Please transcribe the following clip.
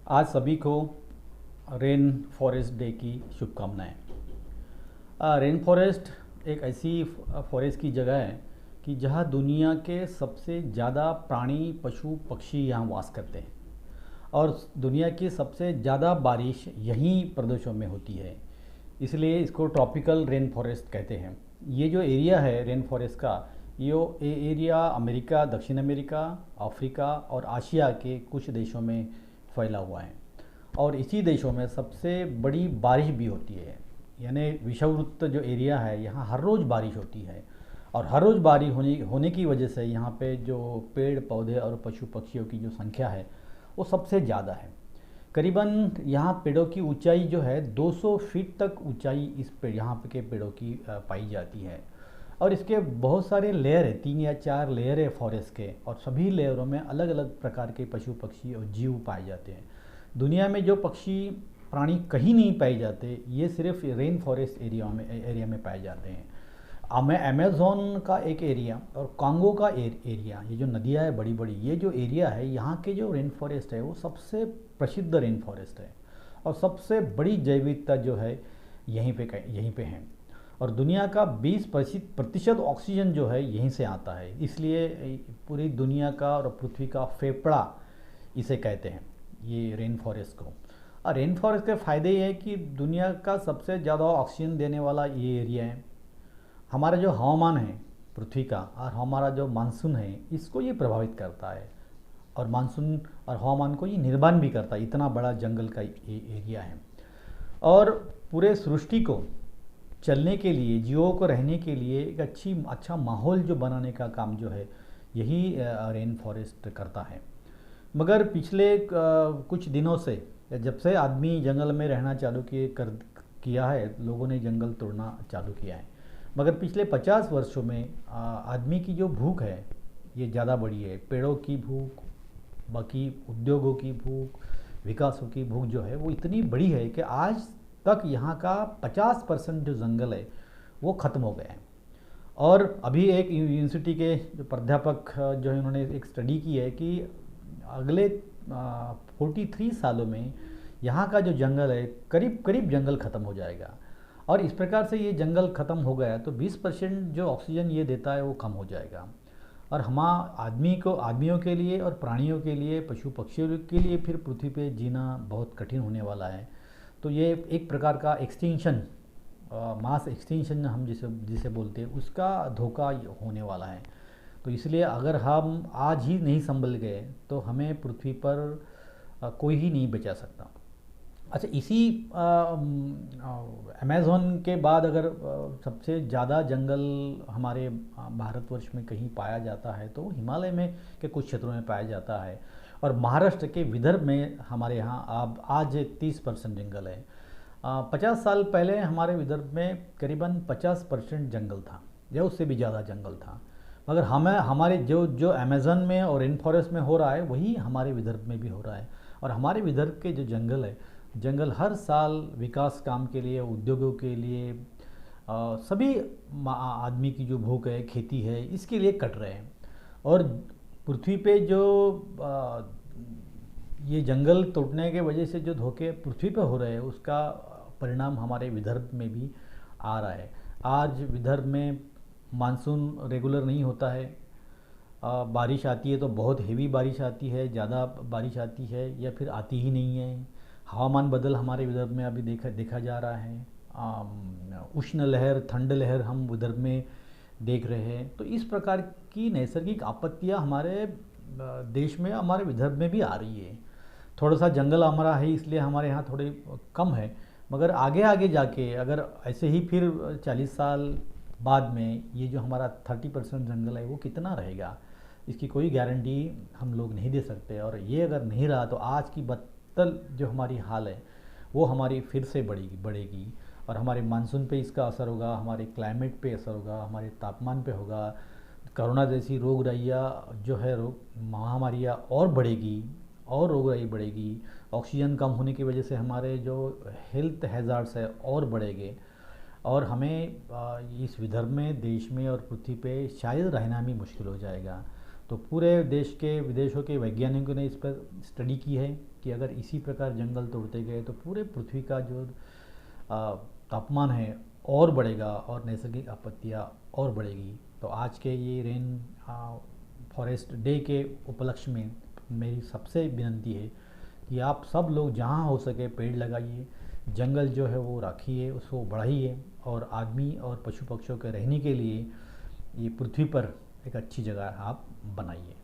आज सभी को रेन फॉरेस्ट डे की शुभकामनाएं। रेन फॉरेस्ट एक ऐसी फॉरेस्ट की जगह है कि जहां दुनिया के सबसे ज़्यादा प्राणी पशु पक्षी यहाँ वास करते हैं और दुनिया की सबसे ज़्यादा बारिश यहीं प्रदेशों में होती है। इसलिए इसको ट्रॉपिकल रेन फॉरेस्ट कहते हैं। ये जो एरिया है रेन फॉरेस्ट का, ये एरिया अमेरिका, दक्षिण अमेरिका, अफ्रीका और आशिया के कुछ देशों में फैला हुआ है और इसी देशों में सबसे बड़ी बारिश भी होती है। यानी विषुववृत्त जो एरिया है यहाँ हर रोज़ बारिश होती है और हर रोज़ बारिश होने की वजह से यहाँ पे जो पेड़ पौधे और पशु पक्षियों की जो संख्या है वो सबसे ज़्यादा है। करीबन यहाँ पेड़ों की ऊंचाई जो है 200 फीट तक ऊंचाई इस पेड़ यहाँ के पेड़ों की पाई जाती है और इसके बहुत सारे लेयर है, 3 या 4 लेयर है फॉरेस्ट के और सभी लेयरों में अलग अलग प्रकार के पशु पक्षी और जीव पाए जाते हैं। दुनिया में जो पक्षी प्राणी कहीं नहीं पाए जाते ये सिर्फ रेन फॉरेस्ट एरिया में पाए जाते हैं। अमेज़न का एक एरिया और कांगो का एरिया, ये जो नदियाँ है बड़ी बड़ी, ये जो एरिया है यहाँ के जो रेन फॉरेस्ट है वो सबसे प्रसिद्ध रेन फॉरेस्ट है और सबसे बड़ी जैव विविधता जो है यहीं पे है और दुनिया का 20% ऑक्सीजन जो है यहीं से आता है। इसलिए पूरी दुनिया का और पृथ्वी का फेफड़ा इसे कहते हैं, ये रेन फॉरेस्ट को। और रेन फॉरेस्ट के फ़ायदे ये है कि दुनिया का सबसे ज़्यादा ऑक्सीजन देने वाला ये एरिया है। हमारा जो हवामान है पृथ्वी का और हमारा जो मानसून है इसको ये प्रभावित करता है और मानसून और हवामान को ये निर्माण भी करता है। इतना बड़ा जंगल का एरिया है और पूरे सृष्टि को चलने के लिए, जीवों को रहने के लिए एक अच्छा माहौल जो बनाने का काम जो है यही रेन फॉरेस्ट करता है। मगर पिछले कुछ दिनों से, जब से आदमी जंगल में रहना चालू किया है, लोगों ने जंगल तोड़ना चालू किया है, मगर पिछले 50 वर्षों में आदमी की जो भूख है ये ज़्यादा बढ़ी है। पेड़ों की भूख, बाकी उद्योगों की भूख, विकासों की भूख जो है वो इतनी बड़ी है कि आज तक यहाँ का 50% जो जंगल है वो ख़त्म हो गया है। और अभी एक यूनिवर्सिटी के जो प्राध्यापक जो है उन्होंने एक स्टडी की है कि अगले 43 सालों में यहाँ का जो जंगल है करीब करीब जंगल ख़त्म हो जाएगा और इस प्रकार से ये जंगल ख़त्म हो गया तो 20% जो ऑक्सीजन ये देता है वो कम हो जाएगा और आदमियों के लिए और प्राणियों के लिए, पशु पक्षियों के लिए फिर पृथ्वी पे जीना बहुत कठिन होने वाला है। तो ये एक प्रकार का एक्सटिंक्शन, मास एक्सटिंक्शन हम जिसे बोलते हैं, उसका धोखा होने वाला है। तो इसलिए अगर हम आज ही नहीं संभल गए तो हमें पृथ्वी पर कोई ही नहीं बचा सकता। अच्छा, इसी अमेज़न के बाद अगर सबसे ज़्यादा जंगल हमारे भारतवर्ष में कहीं पाया जाता है तो हिमालय में के कुछ क्षेत्रों में पाया जाता है और महाराष्ट्र के विदर्भ में हमारे यहाँ अब आज 30% जंगल है। 50 साल पहले हमारे विदर्भ में करीबन 50% जंगल था या उससे भी ज़्यादा जंगल था, मगर हमारे जो अमेज़न में और रेन फॉरेस्ट में हो रहा है वही हमारे विदर्भ में भी हो रहा है। और हमारे विदर्भ के जो जंगल हर साल विकास काम के लिए, उद्योगों के लिए, सभी आदमी की जो भूख है, खेती है, इसके लिए कट रहे हैं। और पृथ्वी पे जो ये जंगल तोड़ने के वजह से जो धोखे पृथ्वी पे हो रहे हैं उसका परिणाम हमारे विदर्भ में भी आ रहा है। आज विदर्भ में मानसून रेगुलर नहीं होता है, बारिश आती है तो बहुत हेवी बारिश आती है, ज़्यादा बारिश आती है या फिर आती ही नहीं है। हवामान बदल हमारे विदर्भ में अभी देखा जा रहा है। उष्ण लहर, ठंड लहर हम विदर्भ में देख रहे हैं। तो इस प्रकार की नैसर्गिक आपत्तियां हमारे देश में, हमारे विदर्भ में भी आ रही है। थोड़ा सा जंगल हमारा है इसलिए हमारे यहाँ थोड़े कम है, मगर आगे आगे जाके अगर ऐसे ही फिर 40 साल बाद में ये जो हमारा 30% जंगल है वो कितना रहेगा, इसकी कोई गारंटी हम लोग नहीं दे सकते। और ये अगर नहीं रहा तो आज की बदतर जो हमारी हाल है वो हमारी फिर से बढ़ेगी और हमारे मानसून पे इसका असर होगा, हमारे क्लाइमेट पे असर होगा, हमारे तापमान पे होगा। कोरोना जैसी जो है महामारियाँ और बढ़ेगी और रोगराई बढ़ेगी। ऑक्सीजन कम होने की वजह से हमारे जो हेल्थ हैज़ार्ड्स है और बढ़ेंगे और हमें इस विदर्भ में, देश में और पृथ्वी पे शायद रहना भी मुश्किल हो जाएगा। तो पूरे देश के विदेशों के वैज्ञानिकों ने इस पर स्टडी की है कि अगर इसी प्रकार जंगल तोड़ते गए तो पूरे पृथ्वी का जो तापमान है और बढ़ेगा और नैसर्गिक आपत्तियाँ और बढ़ेगी। तो आज के ये रेन फॉरेस्ट डे के उपलक्ष्य में मेरी सबसे विनती है कि आप सब लोग जहाँ हो सके पेड़ लगाइए, जंगल जो है वो राखिए, उसको बढ़ाइए और आदमी और पशु पक्षियों के रहने के लिए ये पृथ्वी पर एक अच्छी जगह आप बनाइए।